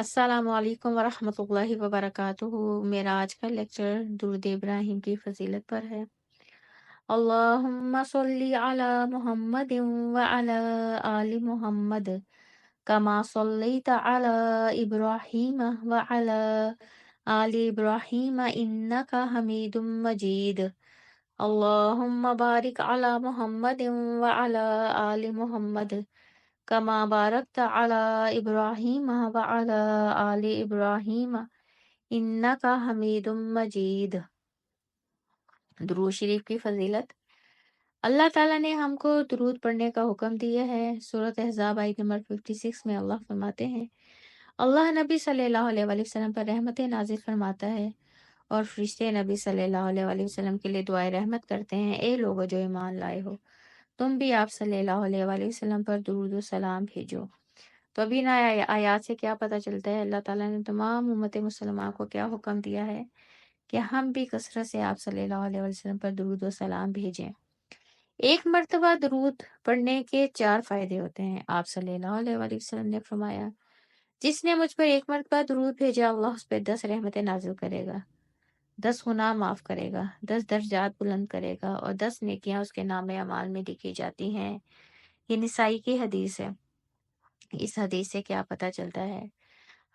अस्सलाम वालेकुम वरहमतुल्लाहि वबरकातुहू। मेरा आज का लेक्चर दुरूद इब्राहिम की फजीलत पर है। अल्लाहुम्मा सल्ली अला मुहम्मदिन व अला आलि मुहम्मद कमा सल्लैता अला इब्राहीम व अला आलि इब्राहीम इन्नका हमीदुम मजीद। अल्लाहुम्मा बारिक अला मुहम्मदिन व अला आलि मुहम्मद कमा बारकता अला इब्राहीम व अला आलि इब्राहीम इन्नका हमीदुम मजीद। दुरूद शरीफ की फजीलत। अल्लाह ताला ने हमको दुरूद पढ़ने का हुक्म दिया है। सूरत अहज़ाब आयत नंबर 56 में अल्लाह फरमाते हैं, अल्लाह नबी सल्लल्लाहु अलैहि वसल्लम पर रहमतें नाजिल फरमाता है और फरिश्ते नबी सल्लल्लाहु अलैहि वसल्लम के लिए दुआए रहमत करते हैं। ए लोगो जो ईमान लाए हो, तुम भी आप सल्लल्लाहु अलैहि वसल्लम पर दुरूद व सलाम भेजो। तो अभी ना आयात से क्या पता चलता है, अल्लाह ताला ने तमाम उम्मत मुसलमान को क्या हुक्म दिया है कि हम भी कसरत से आप सल्लल्लाहु अलैहि वसल्लम पर दुरूद व सलाम भेजें। एक मर्तबा दुरूद पढ़ने के 4 फ़ायदे होते हैं। आप सल्लल्लाहु अलैहि वसल्लम ने फरमाया, जिसने मुझ पर एक मर्तबा दुरूद भेजा, अल्लाह उस पे 10 रहमतें नाज़िल करेगा, 10 गुनाह माफ़ करेगा, 10 दर्जात बुलंद करेगा और 10 नेकियां उसके नामे अमाल में लिखी जाती हैं। ये निसाई की हदीस है। इस हदीस से क्या पता चलता है,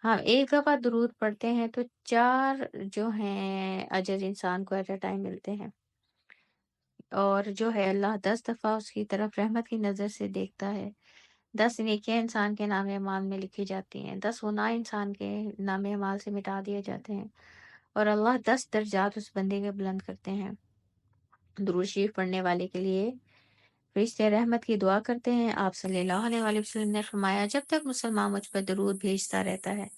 हाँ, एक दफ़ा दुरूद पढ़ते हैं तो 4 जो हैं अजर इंसान को एट अ टाइम मिलते हैं। और जो है अल्लाह 10 दफ़ा उसकी तरफ रहमत की नज़र से देखता है। 10 नेकियां इंसान के नामे अमाल में लिखी जाती हैं, 10 गुनाह इंसान के नामे अमाल से मिटा दिए जाते हैं और अल्लाह 10 दर्जात उस बंदे के बुलंद करते हैं। दुरूद शरीफ पढ़ने वाले के लिए फरिश्ते रहमत की दुआ करते हैं। आप सल्लल्लाहु अलैहि वसल्लम ने फरमाया, जब तक मुसलमान मुझ पर दुरूद भेजता रहता है,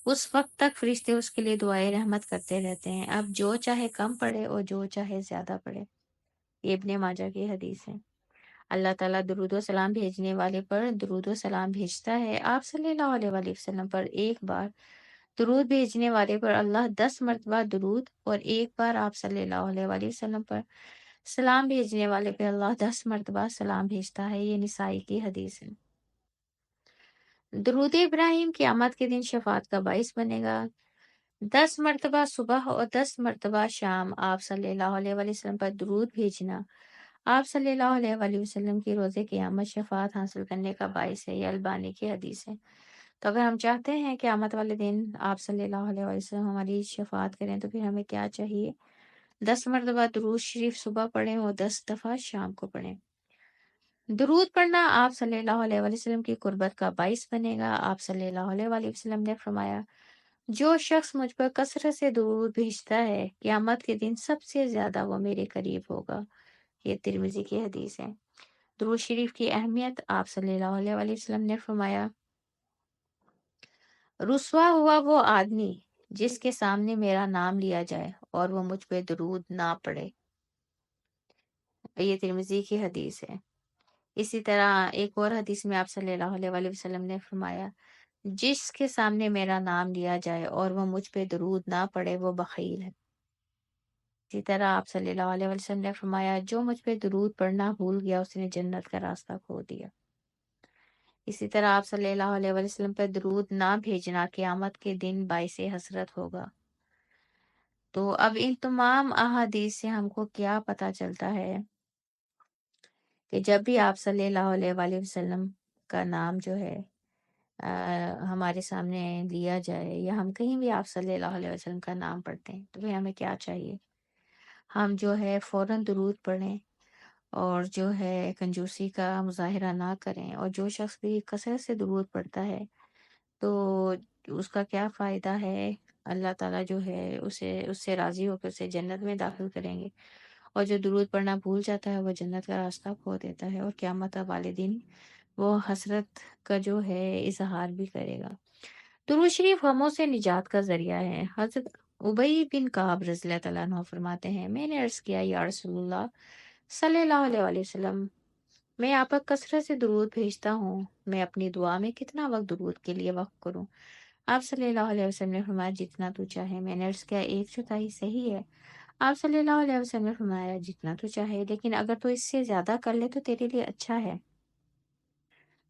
उस वक्त तक फरिश्ते उसके लिए दुआए रहमत करते रहते हैं। अब जो चाहे कम पढ़े और जो चाहे ज्यादा पढ़े। ये इब्ने माजा की हदीस है। अल्लाह ताला दुरूद व सलाम भेजने वाले पर दुरूद व सलाम भेजता है। आप सल्लल्लाहु अलैहि वसल्लम पर एक बार दुरूद भेजने वाले पर अल्लाह 10 मरतबा दुरूद और एक बार आप सल्लल्लाहु अलैहि वसल्लम पर सलाम भेजने वाले पे अल्लाह 10 मरतबा सलाम भेजता है। ये निसाई की हदीस है। दुरूद इब्राहिम क़यामत के दिन शफाअत का बाइस बनेगा। 10 मरतबा सुबह और 10 मरतबा शाम आप सल्लल्लाहु अलैहि वसल्लम पर दुरूद भेजना आप सल्लल्लाहु अलैहि वसल्लम की रोज़े क़यामत शफाअत हासिल करने का बाइस है। ये अल्बानी की हदीस है। तो अगर हम चाहते हैं क़यामत वाले दिन आप सल्लल्लाहु अलैहि वसल्लम हमारी शफाअत करें तो फिर हमें क्या चाहिए? 10 मरतबा दुरूद शरीफ सुबह पढ़ें और 10 दफ़ा शाम को पढ़ें। दुरूद पढ़ना आप सल्लल्लाहु अलैहि वसल्लम की कुर्बत का बाइस बनेगा। आप सल्लल्लाहु अलैहि वसल्लम ने फरमाया, जो शख्स मुझ पर कसरत से दुरूद भेजता है, क़यामत के दिन सबसे ज़्यादा वो मेरे करीब होगा। ये तिर्मिज़ी की हदीस है। दुरूद शरीफ की अहमियत आप सल्लल्लाहु अलैहि वसल्लम ने फरमाया, रुसवा हुआ वो आदमी जिसके सामने मेरा नाम लिया जाए और वो मुझ पे दुरूद ना पढ़े। ये तिर्मिज़ी की हदीस है। इसी तरह एक और हदीस में आप सल्लल्लाहु अलैहि वसल्लम ने फरमाया, जिसके सामने मेरा नाम लिया जाए और वो मुझ पे दुरूद ना पढ़े वो बख़ील है। इसी तरह आप सल्लल्लाहु अलैहि वसल्लम ने फरमाया, जो मुझ पे दुरूद पढ़ना भूल गया उसने जन्नत का रास्ता खो दिया। इसी तरह आप सल्लल्लाहु अलैहि वसल्लम पे दुरूद ना भेजना क़यामत के दिन बाइसे हसरत होगा। तो अब इन तमाम अहादीस से हमको क्या पता चलता है कि जब भी आप सल्लल्लाहु अलैहि वसल्लम का नाम जो है अ, हमारे सामने लिया जाए या हम कहीं भी आप सल्लल्लाहु अलैहि वसल्लम का नाम पढ़ते हैं तो फिर हमें क्या चाहिए? हम जो है फ़ौरन दुरूद पढ़ें और जो है कंजूसी का मुज़ाहिरा ना करें। और जो शख्स भी कसरत से दुरूद पढ़ता है तो उसका क्या फ़ायदा है? अल्लाह ताला जो है उसे उससे राज़ी होकर उसे जन्नत में दाखिल करेंगे। और जो दुरूद पढ़ना भूल जाता है वो जन्नत का रास्ता खो देता है और क़यामत वाले दिन वो हसरत का जो है इज़हार भी करेगा। दुरूद शरीफ गमों से निजात का ज़रिया है। हज़रत उबई बिन कअब रज़ियल्लाहु तआला अन्हु फरमाते हैं, मैंने अर्ज़ किया, या रसूलल्लाह सल्लल्लाहु अलैहि वसल्लम, मैं आप पर कसरत से दुरूद भेजता हूँ, मैं अपनी दुआ में कितना वक़्त दुरूद के लिए वक़्फ़ करूँ? आप सल्लल्लाहु अलैहि वसल्लम ने फरमाया, जितना तू चाहे। मैंने अर्ज़ किया, 1/4 सही है? आप सल्लल्लाहु अलैहि वसल्लम ने फरमाया, जितना तू चाहे, लेकिन अगर तू इससे ज़्यादा कर ले तो तेरे लिए अच्छा है।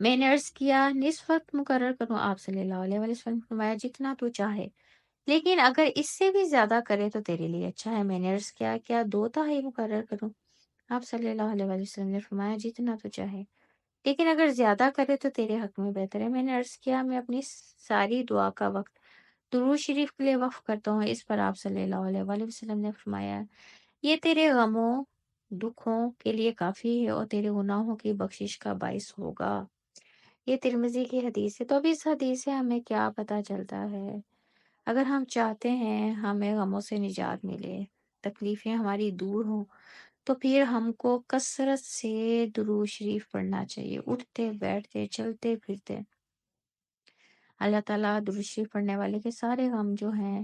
میں نے عرض کیا نصف وقت مقرر کروں؟ آپ صلی اللہ علیہ وآلہ وسلم نے فرمایا جتنا تو چاہے، لیکن اگر اس سے بھی زیادہ کرے تو تیرے لیے اچھا ہے۔ میں نے عرض کیا کیا 2 تہائی مقرر کروں؟ آپ صلی اللہ علیہ وآلہ وسلم نے فرمایا جتنا تو چاہے، لیکن اگر زیادہ کرے تو تیرے حق میں بہتر ہے۔ میں نے عرض کیا میں اپنی ساری دعا کا وقت درود شریف کے لیے وقف کرتا ہوں۔ اس پر آپ صلی اللہ علیہ وآلہ وسلم نے فرمایا یہ تیرے غموں دکھوں کے لیے کافی ہے اور تیرے گناہوں کی بخشش کا باعث ہوگا۔ یہ ترمذی کی حدیث ہے۔ تو اب اس حدیث سے ہمیں کیا پتہ چلتا ہے؟ اگر ہم چاہتے ہیں ہمیں غموں سے نجات ملے، تکلیفیں ہماری دور ہوں، تو پھر ہم کو کثرت سے درود شریف پڑھنا چاہیے، اٹھتے بیٹھتے چلتے پھرتے۔ اللہ تعالیٰ درود شریف پڑھنے والے کے سارے غم جو ہیں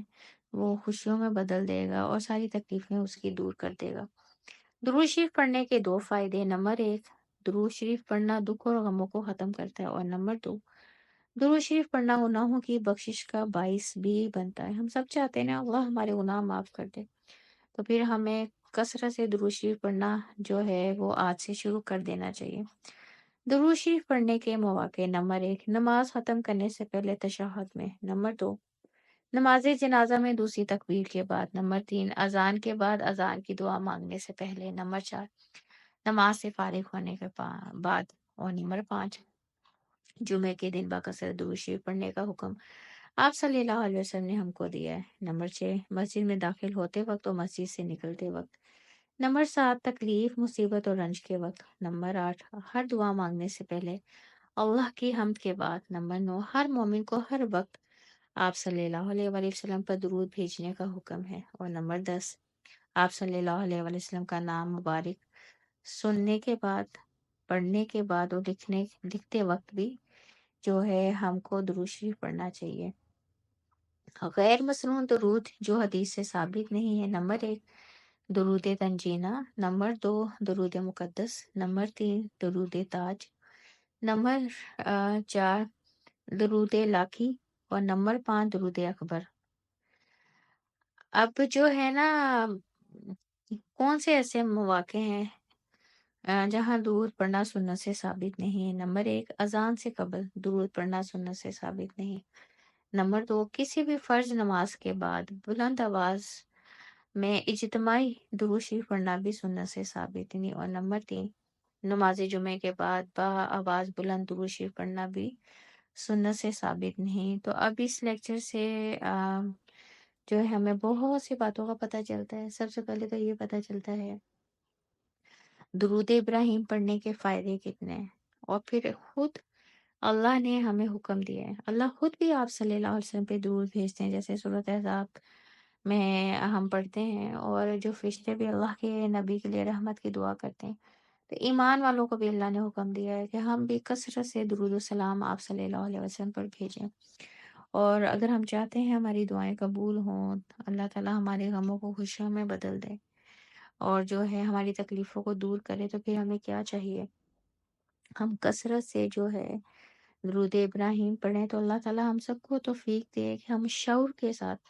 وہ خوشیوں میں بدل دے گا اور ساری تکلیفیں اس کی دور کر دے گا۔ درود شریف پڑھنے کے 2 فائدے: نمبر 1، درود شریف پڑھنا دکھ اور غموں کو ختم کرتا ہے، اور نمبر 2، درود شریف پڑھنا گناہوں کی بخشش کا باعث بھی بنتا ہے۔ ہم سب چاہتے ہیں نا اللہ ہمارے گناہ معاف کر دے، تو پھر ہمیں کثرت سے درود شریف پڑھنا جو ہے وہ آج سے شروع کر دینا چاہیے۔ درود شریف پڑھنے کے مواقع: نمبر 1، نماز ختم کرنے سے پہلے تشہد میں۔ نمبر 2، نماز جنازہ میں دوسری تکبیر کے بعد۔ نمبر 3، اذان کے بعد اذان کی دعا مانگنے سے پہلے۔ نمبر 4، نماز سے فارغ ہونے کے بعد۔ اور نمبر 5، جمعے کے دن باکثرت درود شریف پڑھنے کا حکم آپ صلی اللہ علیہ وسلم نے ہم کو دیا ہے۔ نمبر 6، مسجد میں داخل ہوتے وقت اور مسجد سے نکلتے وقت۔ نمبر 7، تکلیف، مصیبت اور رنج کے وقت۔ نمبر 8، ہر دعا مانگنے سے پہلے اللہ کی حمد کے بعد۔ نمبر 9، ہر مومن کو ہر وقت آپ صلی اللہ علیہ وآلہ وسلم پر درود بھیجنے کا حکم ہے۔ اور نمبر 10، آپ صلی اللہ علیہ وآلہ وسلم کا نام مبارک سننے کے بعد، پڑھنے کے بعد اور لکھتے وقت بھی جو ہے ہم کو درود شریف پڑھنا چاہیے۔ غیر مسنون درود جو حدیث سے ثابت نہیں ہے: نمبر 1، درود تنجینہ۔ نمبر 2، درود مقدس۔ نمبر 3، درود تاج۔ نمبر 4، درود لاکھی۔ اور نمبر 5، درود اکبر۔ اب جو ہے نا کون سے ایسے مواقع ہیں جہاں درود پڑھنا سنت سے ثابت نہیں ہے؟ نمبر 1، اذان سے قبل درود پڑھنا سنت سے ثابت نہیں۔ نمبر 2، کسی بھی فرض نماز کے بعد بلند آواز میں اجتماعی درود شریف پڑھنا بھی سنت سے ثابت نہیں۔ اور نمبر 3، نماز جمعے کے بعد با آواز بلند درود شریف پڑھنا بھی سنت سے ثابت نہیں۔ تو اب اس لیکچر سے جو ہے ہمیں بہت سی باتوں کا پتہ چلتا ہے۔ سب سے پہلے تو یہ پتہ چلتا ہے درود ابراہیم پڑھنے کے فائدے کتنے ہیں، اور پھر خود اللہ نے ہمیں حکم دیا ہے، اللہ خود بھی آپ صلی اللہ علیہ وسلم پہ درود بھیجتے ہیں، جیسے سورۃ احزاب میں ہم پڑھتے ہیں، اور جو فرشتے بھی اللہ کے نبی کے لیے رحمت کی دعا کرتے ہیں۔ تو ایمان والوں کو بھی اللہ نے حکم دیا ہے کہ ہم بھی کثرت سے درود و سلام آپ صلی اللہ علیہ وسلم پر بھیجیں، اور اگر ہم چاہتے ہیں ہماری دعائیں قبول ہوں، اللہ تعالیٰ ہمارے غموں کو خوشیوں میں بدل دے اور جو ہے ہماری تکلیفوں کو دور کرے، تو پھر ہمیں کیا چاہیے؟ ہم کثرت سے جو ہے درود ابراہیم پڑھیں، تو اللہ تعالیٰ ہم سب کو توفیق دے کہ ہم شعور کے ساتھ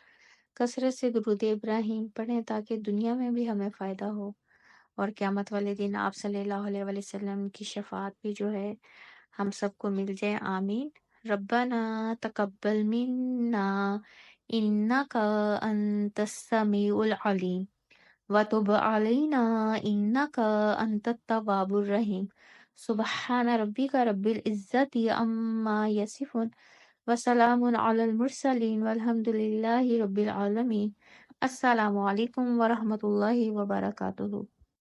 کثرت سے درود ابراہیم پڑھیں، تاکہ دنیا میں بھی ہمیں فائدہ ہو اور قیامت والے دن آپ صلی اللہ علیہ وآلہ وسلم کی شفاعت بھی جو ہے ہم سب کو مل جائے۔ آمین۔ ربنا تقبل منا انک انت السمیع العلیم وتب علینا انک انت التواب الرحیم۔ سبحان ربک رب العزت عما یصفون وسلام علی المرسلین والحمد للہ رب العالمین۔ السلام علیکم ورحمۃ اللہ وبرکاتہ۔